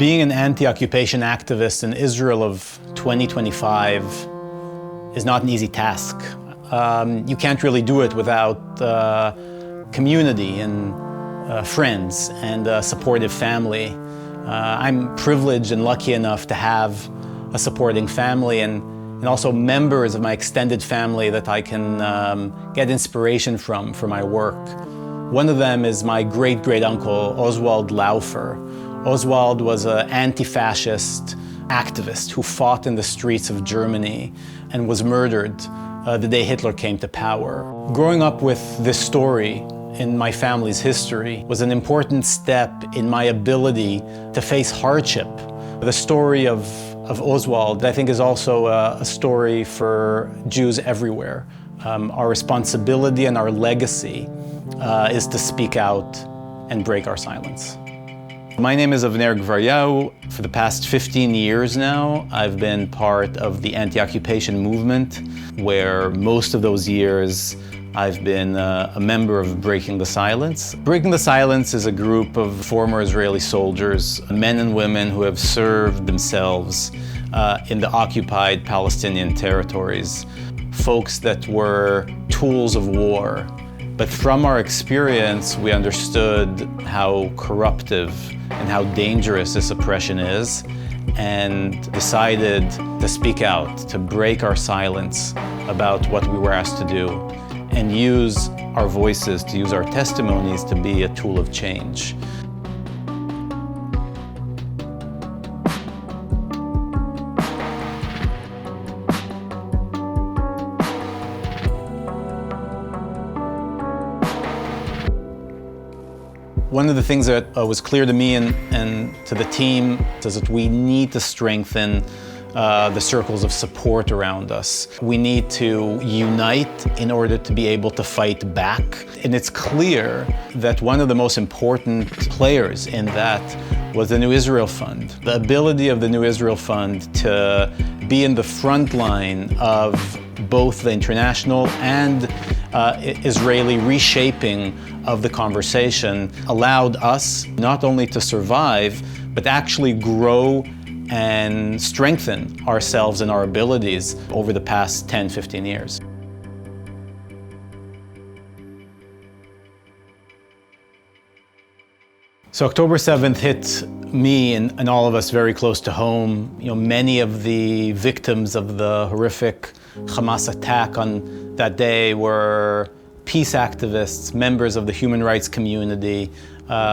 Being an anti-occupation activist in Israel of 2025 is not an easy task. You can't really do it without community and friends and a supportive family. I'm privileged and lucky enough to have a supporting family and also members of my extended family that I can get inspiration from for my work. One of them is my great-great-uncle, Oswald Laufer. Oswald was an anti-fascist activist who fought in the streets of Germany and was murdered the day Hitler came to power. Growing up with this story in my family's history was an important step in my ability to face hardship. The story of Oswald, I think, is also a story for Jews everywhere. Our responsibility and our legacy is to speak out and break our silence. My name is Avner Gvaryahu. For the past 15 years now, I've been part of the anti-occupation movement, where most of those years I've been a member of Breaking the Silence. Breaking the Silence is a group of former Israeli soldiers, men and women who have served themselves in the occupied Palestinian territories, folks that were tools of war. But from our experience, we understood how corruptive and how dangerous this oppression is, and decided to speak out, to break our silence about what we were asked to do, and use our voices, to use our testimonies to be a tool of change. One of the things that was clear to me and to the team is that we need to strengthen the circles of support around us. We need to unite in order to be able to fight back. And it's clear that one of the most important players in that was the New Israel Fund. The ability of the New Israel Fund to be in the front line of both the international and Israeli reshaping of the conversation allowed us not only to survive, but actually grow and strengthen ourselves and our abilities over the past 10, 15 years. So October 7th hit me and all of us very close to home. You know, many of the victims of the horrific Hamas attack on that day were peace activists, members of the human rights community.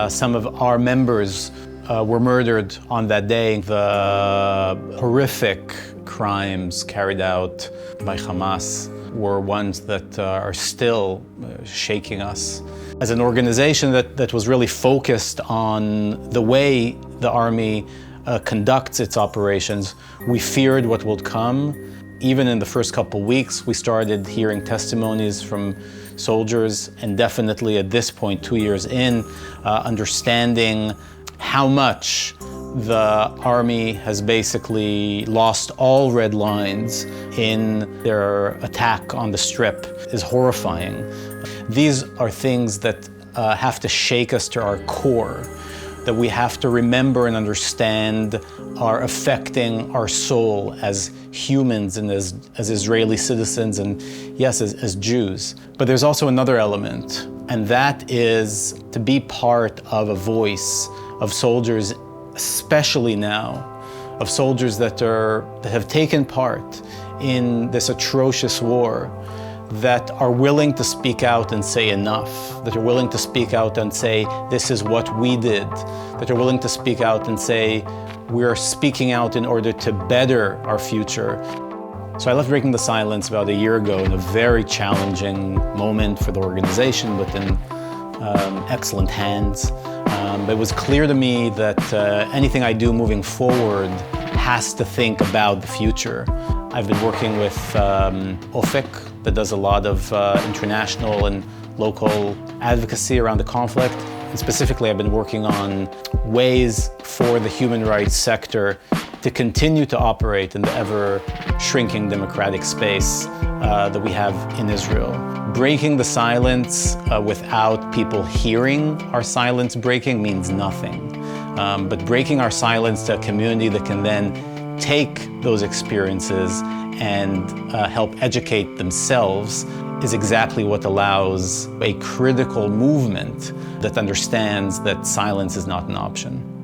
Some of our members were murdered on that day. The horrific crimes carried out by Hamas were ones that are still shaking us. As an organization that was really focused on the way the army conducts its operations, we feared what would come. Even in the first couple weeks, we started hearing testimonies from soldiers, and definitely at this point, 2 years in, understanding how much the army has basically lost all red lines in their attack on the Strip is horrifying. These are things that have to shake us to our core, that we have to remember and understand are affecting our soul as humans and as Israeli citizens and, yes, as Jews. But there's also another element, and that is to be part of a voice of soldiers, especially now, of soldiers that have taken part in this atrocious war, that are willing to speak out and say enough, that are willing to speak out and say, this is what we did, that are willing to speak out and say, we're speaking out in order to better our future. So I left Breaking the Silence about a year ago in a very challenging moment for the organization, but in excellent hands. But it was clear to me that anything I do moving forward has to think about the future. I've been working with OFIC, that does a lot of international and local advocacy around the conflict. And specifically, I've been working on ways for the human rights sector to continue to operate in the ever-shrinking democratic space that we have in Israel. Breaking the silence without people hearing our silence breaking means nothing. But breaking our silence to a community that can then take those experiences and help educate themselves is exactly what allows a critical movement that understands that silence is not an option.